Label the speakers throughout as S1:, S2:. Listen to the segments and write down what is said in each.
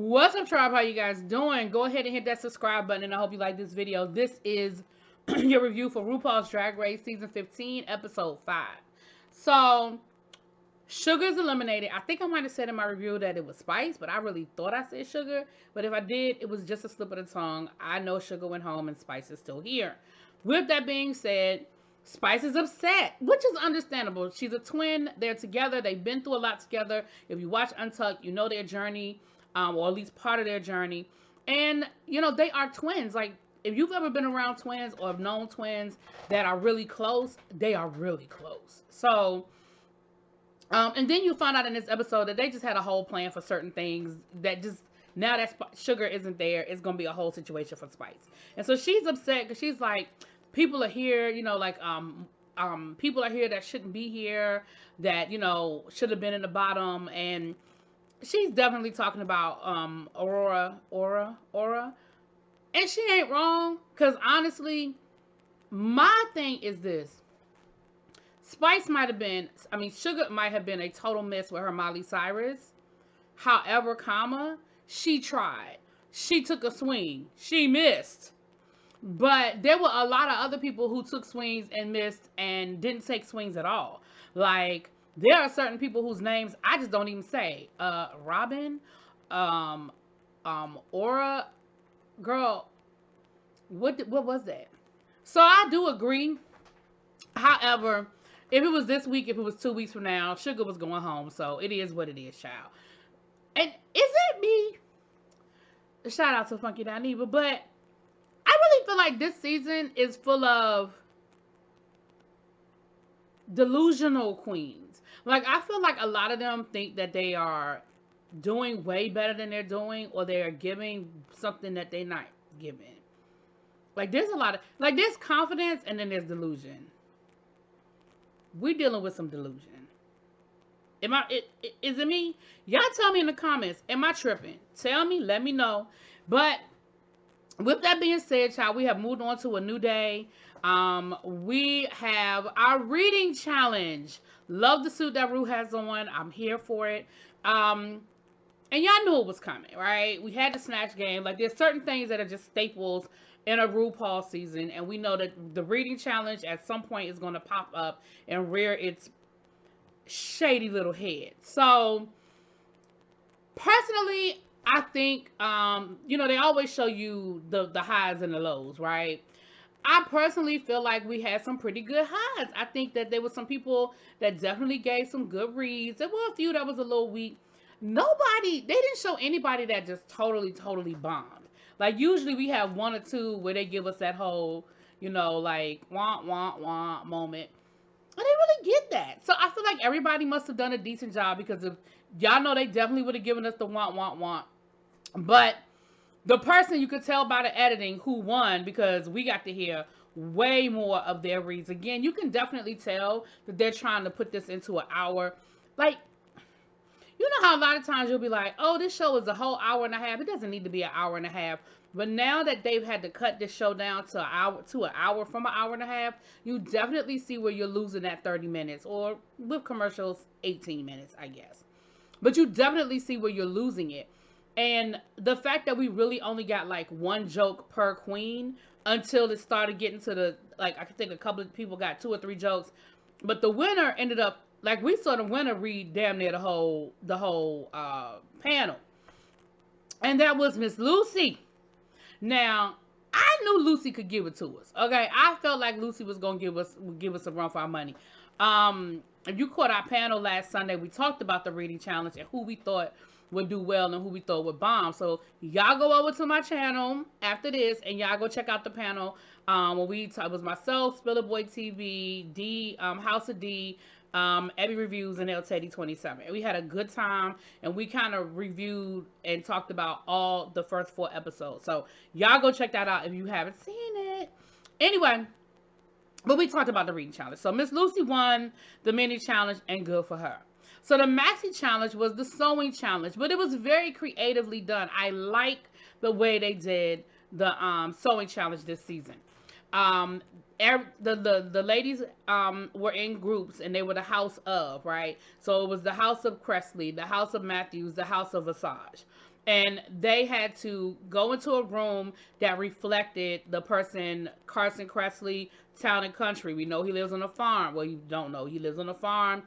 S1: What's up, tribe? How you guys doing? Go ahead and hit that subscribe button, and I hope you like this video. This is your review for RuPaul's Drag Race Season 15, Episode 5. So, Sugar's eliminated. I think I might have said in my review that it was Spice, but I really thought I said Sugar. But if I did, it was just a slip of the tongue. I know Sugar went home and Spice is still here. With that being said, Spice is upset, which is understandable. She's a twin. They're together. They've been through a lot together. If you watch Untucked, you know their journey. Or at least part of their journey. And, you know, they are twins. Like, if you've ever been around twins or have known twins that are really close, they are really close. So, and then you find out in this episode that they just had a whole plan for certain things that just, now that Sugar isn't there, it's going to be a whole situation for Spice. And so she's upset because she's like, people are here, you know, like, people are here that shouldn't be here, that, you know, should have been in the bottom, and she's definitely talking about Aura, and she ain't wrong, because honestly, my thing is this. Spice might have been, Sugar might have been a total miss with her Miley Cyrus. However, she tried. She took a swing. She missed. But there were a lot of other people who took swings and missed and didn't take swings at all. Like, there are certain people whose names I just don't even say. Robin, Aura, girl, what was that? So I do agree. However, if it was this week, if it was 2 weeks from now, Sugar was going home. So it is what it is, child. And is it me? Shout out to Funky Dineva, but I really feel like this season is full of delusional queens. Like, I feel like a lot of them think that they are doing way better than they're doing, or they are giving something that they're not giving. Like, there's a lot of, like, there's confidence and then there's delusion. We're dealing with some delusion. Is it me? Y'all tell me in the comments, am I tripping? Tell me, let me know. But with that being said, child, we have moved on to a new day. We have our reading challenge. Love the suit that Ru has on. I'm here for it. And y'all knew it was coming, right? We had the Snatch Game. Like, there's certain things that are just staples in a RuPaul season. And we know that the reading challenge at some point is going to pop up and rear its shady little head. So, personally, I think, you know, they always show you the highs and the lows, right? I personally feel like we had some pretty good highs. I think that there were some people that definitely gave some good reads. There were a few that was a little weak. They didn't show anybody that just totally bombed. Like, usually we have one or two where they give us that whole, you know, like, wah, wah, wah moment. I didn't really get that. So I feel like everybody must have done a decent job, because if y'all know, they definitely would have given us the wah, wah, wah. But the person, you could tell by the editing who won, because we got to hear way more of their reads. Again, you can definitely tell that they're trying to put this into an hour. Like, you know how a lot of times you'll be like, oh, this show is a whole hour and a half. It doesn't need to be an hour and a half. But now that they've had to cut this show down to an hour from an hour and a half, you definitely see where you're losing that 30 minutes, or with commercials, 18 minutes, I guess. But you definitely see where you're losing it. And the fact that we really only got like one joke per queen until it started getting to the, like, I think a couple of people got 2 or 3 jokes. But the winner ended up, like, we saw the winner read damn near the whole panel. And that was Miss Lucy. Now, I knew Lucy could give it to us. Okay, I felt like Lucy was gonna give us a run for our money. If you caught our panel last Sunday, we talked about the reading challenge and who we thought would do well and who we thought would bomb. So y'all go over to my channel after this and y'all go check out the panel. When it was myself, Spillerboy TV, D, House of D, Abby Reviews, and El Teddy 27. And we had a good time, and we kind of reviewed and talked about all the first 4 episodes. So y'all go check that out if you haven't seen it. Anyway, but we talked about the reading challenge. So Miss Lucy won the mini challenge, and good for her. So the maxi challenge was the sewing challenge, but it was very creatively done. I like the way they did the sewing challenge this season. The ladies were in groups, and they were the house of, right? So it was the house of Cressley, the house of Matthews, the house of Visage. And they had to go into a room that reflected the person, Carson Kressley, Town and Country. We know he lives on a farm. Well, you don't know. He lives on a farm.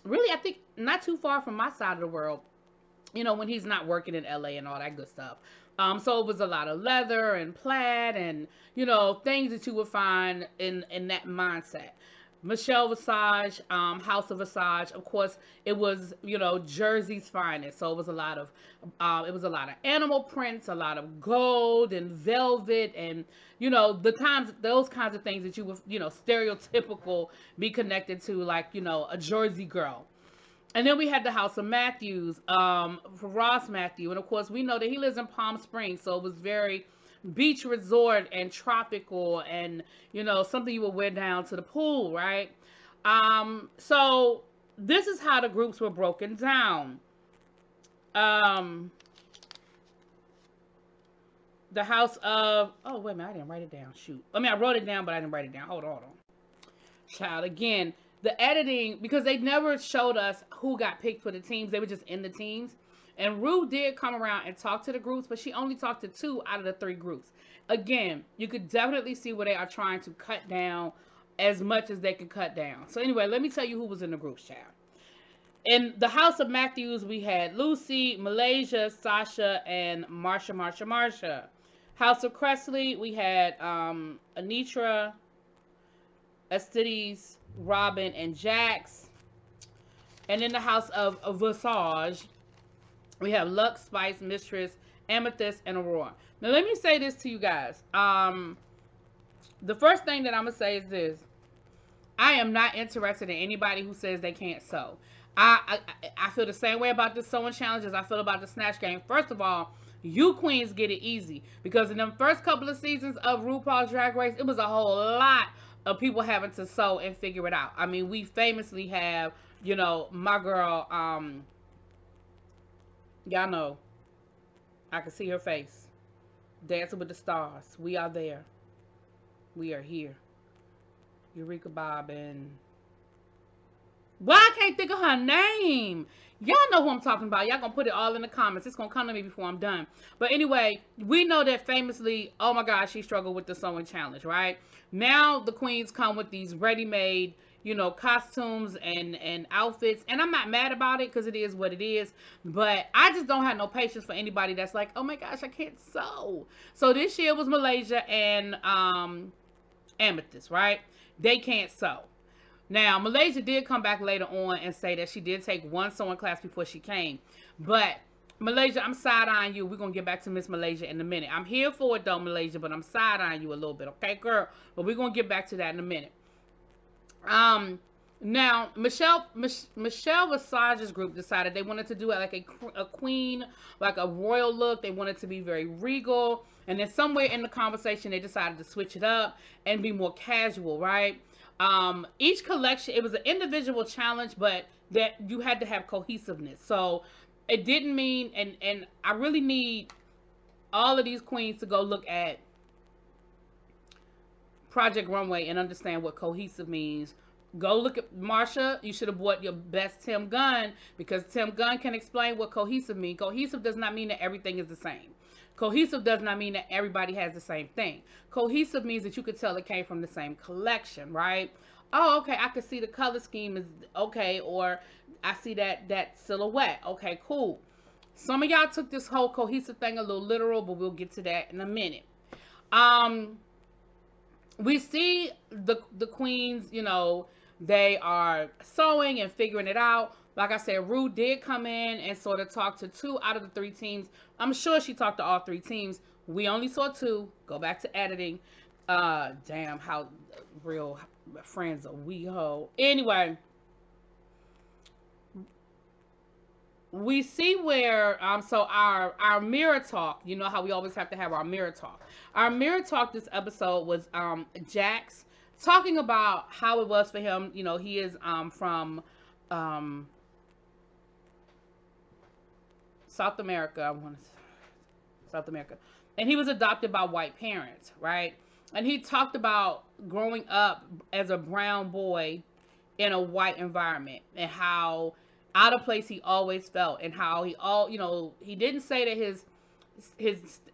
S1: Really, I think not too far from my side of the world, when he's not working in LA and all that good stuff. So it was a lot of leather and plaid and, things that you would find in that mindset. Michelle Visage, House of Visage. Of course, it was Jersey's finest. So it was a lot of animal prints, a lot of gold and velvet, and those kinds of things that you would stereotypical be connected to, like a Jersey girl. And then we had the House of Matthews, for Ross Matthew, and of course we know that he lives in Palm Springs, so it was very beach resort and tropical, and something you would wear down to the pool, right? So this is how the groups were broken down. The House of, oh wait a minute, I didn't write it down. Shoot, I wrote it down, but I didn't write it down. Hold on. Child, again, the editing, because they never showed us who got picked for the teams, they were just in the teams. And Ru did come around and talk to the groups, but she only talked to 2 out of the 3 groups. Again, you could definitely see where they are trying to cut down as much as they could cut down. So anyway, let me tell you who was in the groups, child. In the House of Matthews, we had Lucy, Malaysia, Sasha, and Marsha. House of Kressley, we had Anitra, Aristides, Robin, and Jax. And in the House of Visage, we have Lux, Spice, Mistress, Amethyst, and Aurora. Now, let me say this to you guys. The first thing that I'm going to say is this. I am not interested in anybody who says they can't sew. I feel the same way about the sewing challenge as I feel about the Snatch Game. First of all, you queens get it easy. Because in the first couple of seasons of RuPaul's Drag Race, it was a whole lot of people having to sew and figure it out. I mean, we famously have, my girl, y'all know, I can see her face. Dancing with the Stars. We are there. We are here. Eureka Bob and... Well, I can't think of her name. Y'all know who I'm talking about. Y'all gonna put it all in the comments. It's gonna come to me before I'm done. But anyway, we know that famously, oh my gosh, she struggled with the sewing challenge, right? Now the queens come with these ready-made, costumes and outfits. And I'm not mad about it because it is what it is. But I just don't have no patience for anybody that's like, oh my gosh, I can't sew. So this year was Malaysia and Amethyst, right? They can't sew. Now, Malaysia did come back later on and say that she did take one sewing class before she came. But, Malaysia, I'm side-eyeing you. We're going to get back to Miss Malaysia in a minute. I'm here for it, though, Malaysia, but I'm side-eyeing you a little bit, okay, girl? But we're going to get back to that in a minute. Now, Michelle Visage's group decided they wanted to do it like a queen, like a royal look. They wanted to be very regal. And then somewhere in the conversation, they decided to switch it up and be more casual, right? Each collection, it was an individual challenge, but that you had to have cohesiveness. So it didn't mean, and I really need all of these queens to go look at Project Runway and understand what cohesive means. Go look at Marsha. You should have bought your best Tim Gunn, because Tim Gunn can explain what cohesive means. Cohesive does not mean that everything is the same. Cohesive does not mean that everybody has the same thing. Cohesive means that you could tell it came from the same collection, right? Oh, okay, I could see the color scheme is okay, or I see that silhouette. Okay, cool. Some of y'all took this whole cohesive thing a little literal, but we'll get to that in a minute. We see the queens, they are sewing and figuring it out. Like I said, Ru did come in and sort of talk to 2 out of the 3 teams. I'm sure she talked to all 3 teams. We only saw 2. Go back to editing. Damn, how real friends are we ho. Anyway, we see where, so our mirror talk, you know how we always have to have our mirror talk. Our mirror talk this episode was Jax talking about how it was for him. He is from South America, and he was adopted by white parents, right? And he talked about growing up as a brown boy in a white environment and how out of place he always felt, and how he didn't say that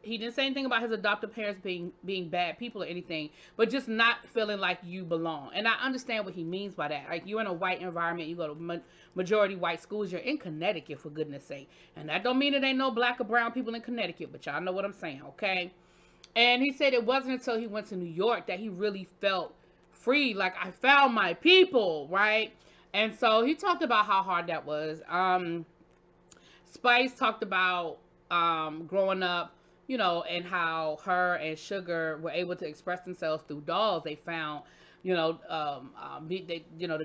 S1: he didn't say anything about his adoptive parents being bad people or anything, but just not feeling like you belong. And I understand what he means by that. Like, you're in a white environment, you go to majority white schools, you're in Connecticut, for goodness sake. And that don't mean it ain't no black or brown people in Connecticut, but y'all know what I'm saying, okay? And he said it wasn't until he went to New York that he really felt free. Like, I found my people, right? And so he talked about how hard that was. Spice talked about growing up, and how her and Sugar were able to express themselves through dolls. They found, the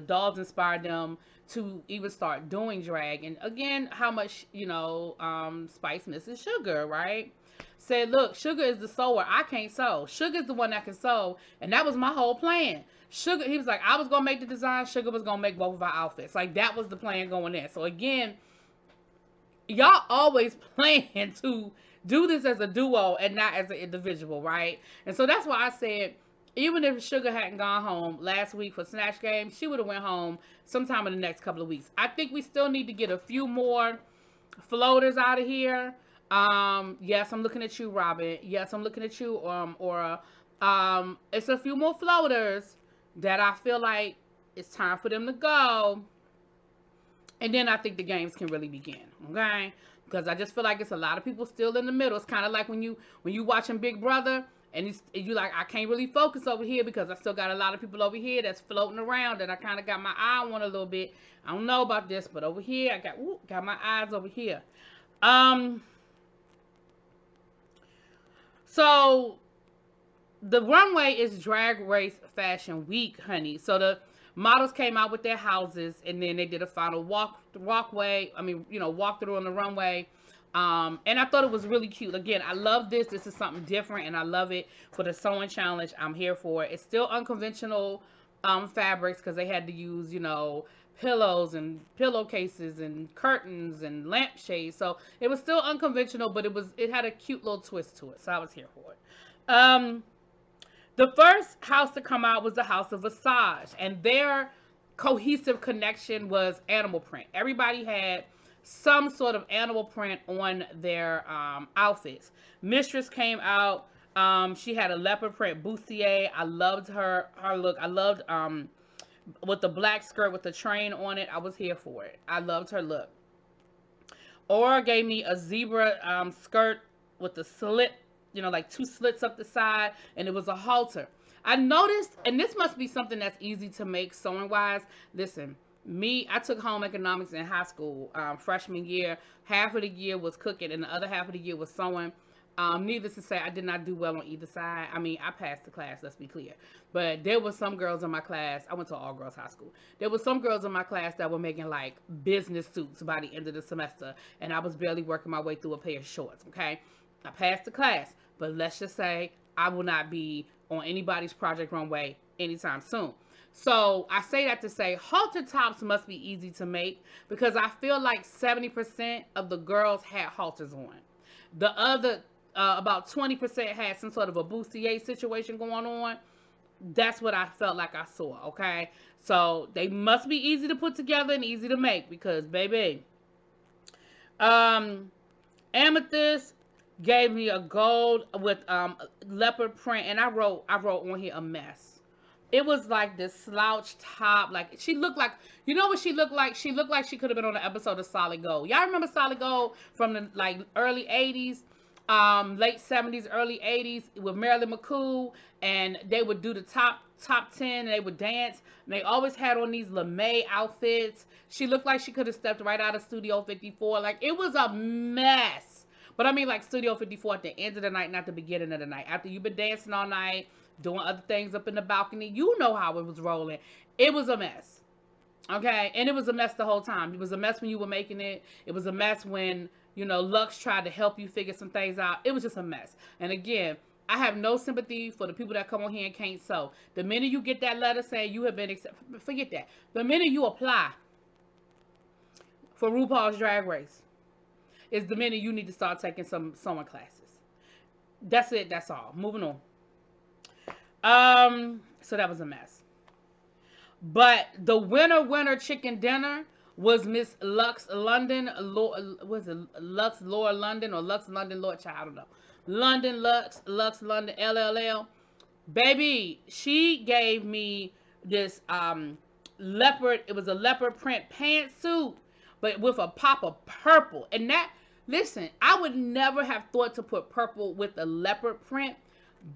S1: dolls inspired them to even start doing drag. And again, how much, Spice misses Sugar, right? Said, look, Sugar is the sewer. I can't sew. Sugar's the one that can sew. And that was my whole plan. Sugar, he was like, I was going to make the design. Sugar was going to make both of our outfits. Like, that was the plan going in. So again, y'all always plan to do this as a duo and not as an individual, right? And so that's why I said, even if Sugar hadn't gone home last week for Snatch Game, she would have went home sometime in the next couple of weeks. I think we still need to get a few more floaters out of here. Yes, I'm looking at you, Robin. Yes, I'm looking at you, Aura. It's a few more floaters that I feel like it's time for them to go. And then I think the games can really begin, okay? Because I just feel like it's a lot of people still in the middle. It's kind of like when you watching Big Brother, and you like, I can't really focus over here because I still got a lot of people over here that's floating around that I kind of got my eye on a little bit. I don't know about this, but over here, I got my eyes over here. So the runway is Drag Race Fashion Week, honey. So the models came out with their houses, and then they did a final walk through on the runway. And I thought it was really cute. Again, I love this. This is something different, and I love it for the sewing challenge. I'm here for it. It's still unconventional fabrics because they had to use, pillows and pillowcases and curtains and lampshades. So it was still unconventional, but it had a cute little twist to it. So I was here for it. The first house to come out was the House of Visage, and their cohesive connection was animal print. Everybody had some sort of animal print on their outfits. Mistress came out. She had a leopard print bustier. I loved her look. I loved with the black skirt with the train on it. I was here for it. I loved her look. Aura gave me a zebra skirt with the slit, like two slits up the side, and it was a halter. I noticed, and this must be something that's easy to make sewing wise. Listen, I took home economics in high school, freshman year. Half of the year was cooking, and the other half of the year was sewing. Needless to say, I did not do well on either side. I mean, I passed the class, let's be clear. But there were some girls in my class. I went to all girls high school. There were some girls in my class that were making like business suits by the end of the semester, and I was barely working my way through a pair of shorts, okay? I passed the class, but let's just say I will not be on anybody's project runway anytime soon. So I say that to say halter tops must be easy to make because I feel like 70% of the girls had halters on. The other, about 20% had some sort of a bustier situation going on. That's what I felt like I saw, okay? So they must be easy to put together and easy to make because, baby. Amethyst gave me a gold with leopard print, and I wrote on here a mess. It was like this slouch top. Like, she looked like, you know what she looked like? She looked like she could have been on an episode of Solid Gold. Y'all remember Solid Gold from the like early 80s, late 70s, early 80s with Marilyn McCool, and they would do the top 10, and they would dance, and they always had on these LeMay outfits. She looked like she could have stepped right out of Studio 54. Like, it was a mess. But I mean, like, Studio 54 at the end of the night, not the beginning of the night. After you've been dancing all night, doing other things up in the balcony, you know how it was rolling. It was a mess. Okay? And it was a mess the whole time. It was a mess when you were making it. It was a mess when, Lux tried to help you figure some things out. It was just a mess. And again, I have no sympathy for the people that come on here and can't sew. The minute you get that letter saying you have been accepted, forget that. The minute you apply for RuPaul's Drag Race is the minute you need to start taking some sewing classes. That's it. That's all. Moving on. So that was a mess. But the winner chicken dinner was Miss Lux London, was it Lux Laura London or Lux London Lord Child? I don't know. London Lux London LLL. Baby, she gave me this leopard. It was a leopard print pantsuit, but with a pop of purple. And that, listen, I would never have thought to put purple with a leopard print,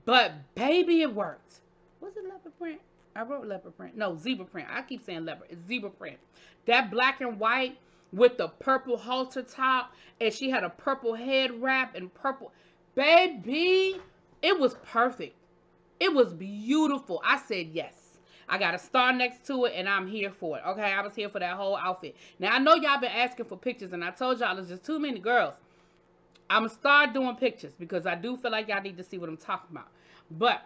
S1: but baby, it worked. Was it leopard print? I wrote leopard print. No, zebra print. I keep saying leopard. It's zebra print. That black and white with the purple halter top, and she had a purple head wrap and purple. Baby, it was perfect. It was beautiful. I said yes. I got a star next to it, and I'm here for it. Okay, I was here for that whole outfit. Now, I know y'all been asking for pictures, and I told y'all there's just too many girls. I'm going to start doing pictures because I do feel like y'all need to see what I'm talking about. But,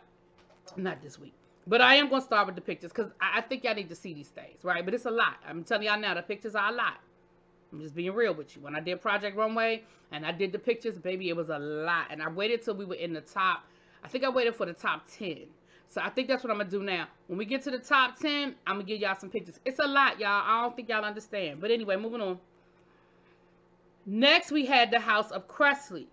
S1: not this week. But I am going to start with the pictures because I think y'all need to see these things, right? But it's a lot. I'm telling y'all now, the pictures are a lot. I'm just being real with you. When I did Project Runway and I did the pictures, baby, it was a lot. And I waited till we were in the top. I think I waited for the top 10. So I think that's what I'm going to do now. When we get to the top 10, I'm going to give y'all some pictures. It's a lot, y'all. I don't think y'all understand. But anyway, moving on. Next, we had the House of Cressley.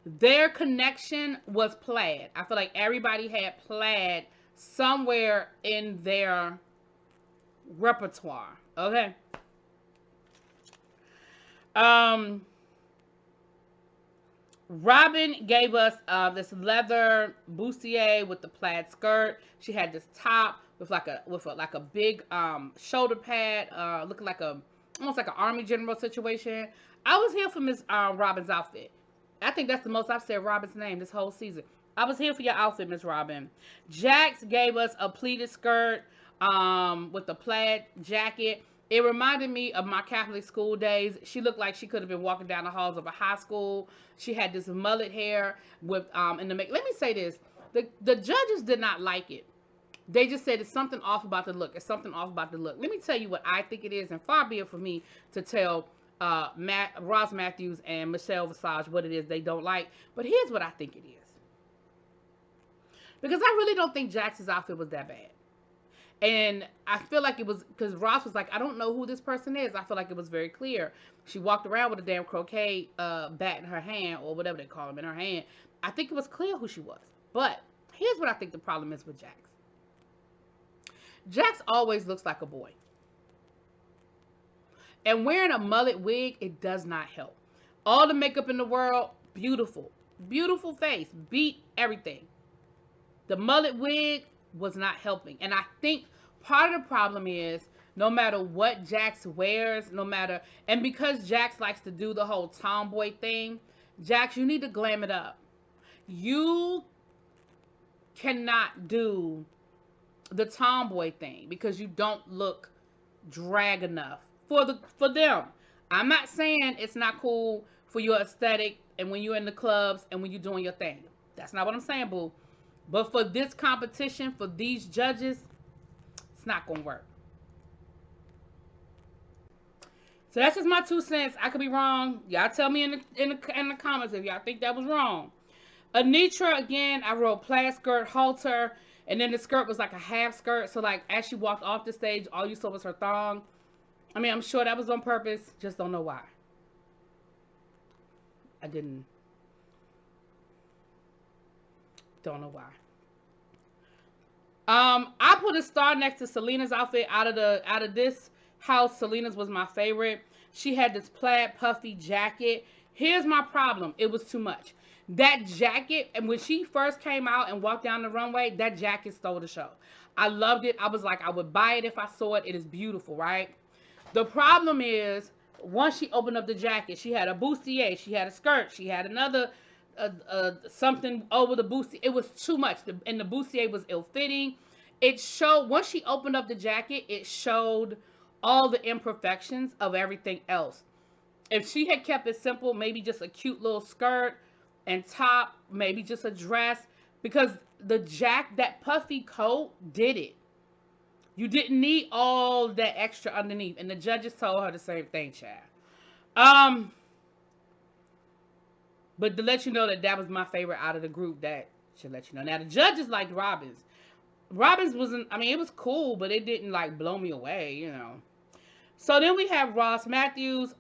S1: Their connection was plaid. I feel like everybody had plaid somewhere in their repertoire. Okay. Robin gave us this leather bustier with the plaid skirt. She had this top with like a big shoulder pad, looking like almost like an army general situation. I was here for Miss Robin's outfit. I think that's the most I've said Robin's name this whole season. I was here for your outfit, Miss Robin. Jax gave us a pleated skirt with a plaid jacket. It reminded me of my Catholic school days. She looked like she could have been walking down the halls of a high school. She had this mullet hair with in the make. Let me say this: the judges did not like it. They just said it's something off about the look. It's something off about the look. Let me tell you what I think it is, and far be it for me to tell Ross Matthews and Michelle Visage what it is they don't like. But here's what I think it is. Because I really don't think Jax's outfit was that bad. And I feel like it was, because Ross was like, I don't know who this person is. I feel like it was very clear. She walked around with a damn croquet bat in her hand, or whatever they call them, in her hand. I think it was clear who she was. But here's what I think the problem is with Jax. Jax always looks like a boy. And wearing a mullet wig, it does not help. All the makeup in the world, beautiful. Beautiful face, beat everything. The mullet wig was not helping. And I think part of the problem is no matter what Jax wears, and because Jax likes to do the whole tomboy thing, Jax, you need to glam it up. You cannot do the tomboy thing because you don't look drag enough for them. I'm not saying it's not cool for your aesthetic and when you're in the clubs and when you're doing your thing. That's not what I'm saying, boo. But for this competition, for these judges, it's not going to work. So that's just my 2 cents. I could be wrong. Y'all tell me in the comments if y'all think that was wrong. Anitra, again, I wrote plaid skirt, halter, and then the skirt was like a half skirt. So like as she walked off the stage, all you saw was her thong. I mean, I'm sure that was on purpose. Just don't know why. Don't know why. I put a star next to Selena's outfit. Out of this house, Selena's was my favorite. She had this plaid puffy jacket. Here's my problem. It was too much. That jacket, and when she first came out and walked down the runway, that jacket stole the show. I loved it. I was like, I would buy it if I saw it. It is beautiful, right? The problem is, once she opened up the jacket, she had a bustier, she had a skirt, she had another something over the bustier. It was too much, and the bustier was ill-fitting. It showed, once she opened up the jacket, it showed all the imperfections of everything else. If she had kept it simple, maybe just a cute little skirt and top, maybe just a dress, because that puffy coat did it. You didn't need all that extra underneath. And the judges told her the same thing, child. But to let you know that was my favorite out of the group, that should let you know. Now, the judges liked Robin's. Robin's wasn't, I mean, it was cool, but it didn't, like, blow me away, you know. So then we have Ross Matthews.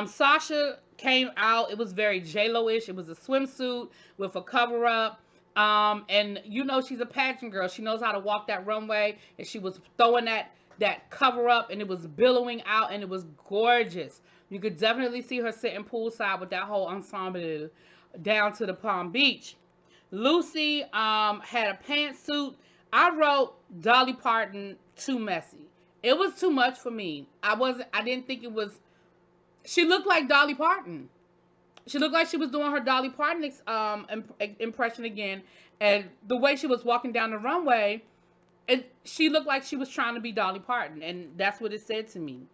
S1: Sasha came out. It was very J-Lo-ish. It was a swimsuit with a cover up. And you know she's a pageant girl. She knows how to walk that runway. And she was throwing that cover up, and it was billowing out, and it was gorgeous. You could definitely see her sitting poolside with that whole ensemble down to the Palm Beach. Lucy had a pantsuit. I wrote Dolly Parton too messy. It was too much for me. I didn't think it was. She looked like Dolly Parton. She looked like she was doing her Dolly Parton impression again. And the way she was walking down the runway, she looked like she was trying to be Dolly Parton. And that's what it said to me.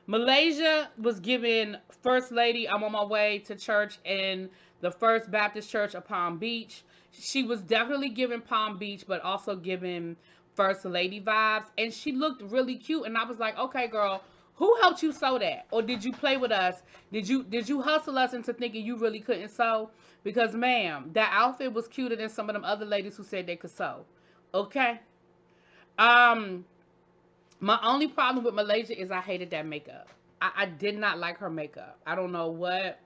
S1: Malaysia was giving First Lady, I'm on my way to church in the First Baptist Church of Palm Beach. She was definitely giving Palm Beach, but also giving First Lady vibes. And she looked really cute. And I was like, okay, girl, who helped you sew that? Or did you play with us? Did you hustle us into thinking you really couldn't sew? Because, ma'am, that outfit was cuter than some of them other ladies who said they could sew. Okay? My only problem with Malaysia is I hated that makeup. I did not like her makeup. I don't know what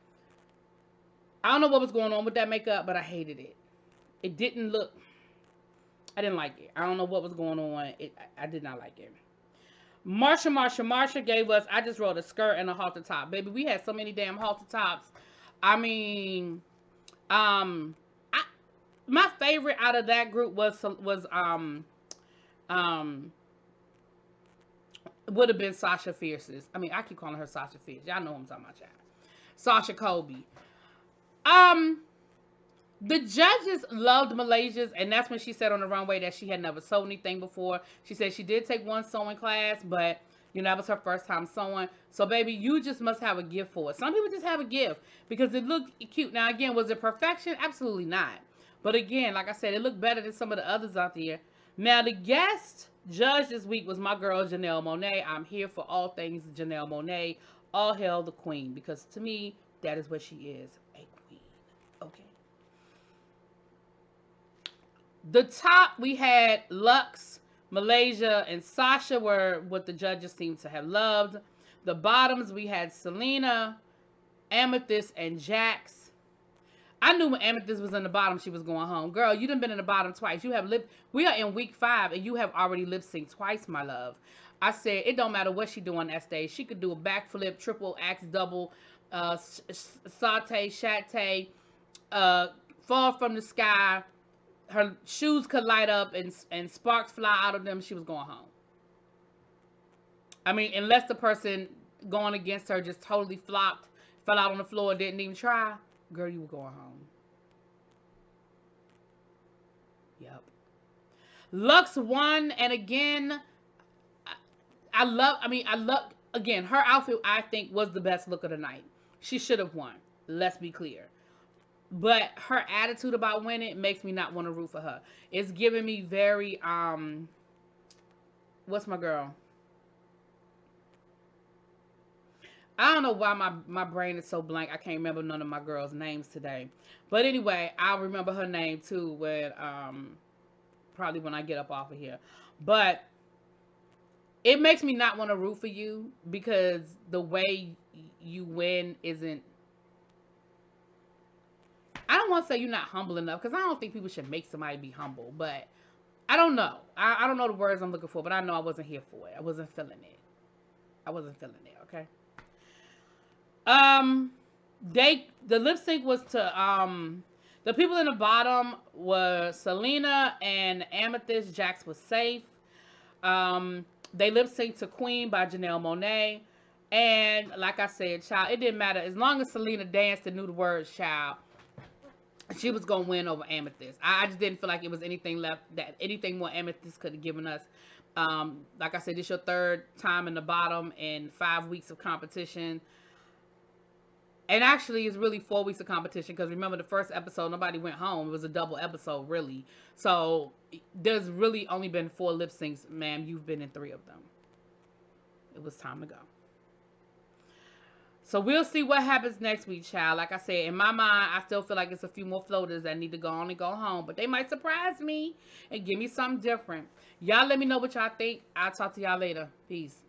S1: was going on with that makeup, but I hated it. It didn't look, I didn't like it. I don't know what was going on. I did not like it. Marsha gave us, I just wrote a skirt and a halter top. Baby, we had so many damn halter tops. I mean, my favorite out of that group was would have been Sasha Fierce's. I mean, I keep calling her Sasha Fierce. Y'all know who I'm talking about, y'all. Sasha Colby. The judges loved Malaysia's, and that's when she said on the runway that she had never sewn anything before. She said she did take one sewing class, but you know, that was her first time sewing. So, baby, you just must have a gift for it. Some people just have a gift because it looked cute. Now, again, was it perfection? Absolutely not. But again, like I said, it looked better than some of the others out there. Now, the guest judge this week was my girl, Janelle Monáe. I'm here for all things Janelle Monáe. All hail the queen, because to me, that is what she is, a queen. Okay. The top, we had Luxe, Malaysia, and Sasha were what the judges seemed to have loved. The bottoms, we had Selena, Amethyst, and Jax. I knew when Amethyst was in the bottom, she was going home. Girl, you done been in the bottom twice. We are in week 5, and you have already lip synced twice, my love. I said, it don't matter what she do on that stage. She could do a backflip, triple axe, double, saute, chatte, fall from the sky. Her shoes could light up and sparks fly out of them. She was going home. I mean, unless the person going against her just totally flopped, fell out on the floor, didn't even try. Girl, you were going home. Yep. Luxe won, and again, again, her outfit, I think, was the best look of the night. She should have won. Let's be clear. But her attitude about winning makes me not want to root for her. It's giving me very, what's my girl? I don't know why my brain is so blank. I can't remember none of my girls' names today. But anyway, I'll remember her name too when, probably when I get up off of here. But it makes me not want to root for you because the way you win isn't, I don't want to say you're not humble enough, because I don't think people should make somebody be humble, but I don't know. I don't know the words I'm looking for, but I know I wasn't here for it. I wasn't feeling it. Okay? The lip sync was to, the people in the bottom were Selena and Amethyst. Jax was safe. They lip synced to Queen by Janelle Monáe. And like I said, child, it didn't matter. As long as Selena danced and knew the words, child, she was going to win over Amethyst. I just didn't feel like it was anything left, that anything more Amethyst could have given us. Like I said, this is your third time in the bottom in 5 weeks of competition. And actually, it's really 4 weeks of competition, because remember the first episode, nobody went home. It was a double episode, really. So there's really only been 4 lip syncs, ma'am. You've been in 3 of them. It was time to go. So we'll see what happens next week, child. Like I said, in my mind, I still feel like it's a few more floaters that need to go on and go home. But they might surprise me and give me something different. Y'all let me know what y'all think. I'll talk to y'all later. Peace.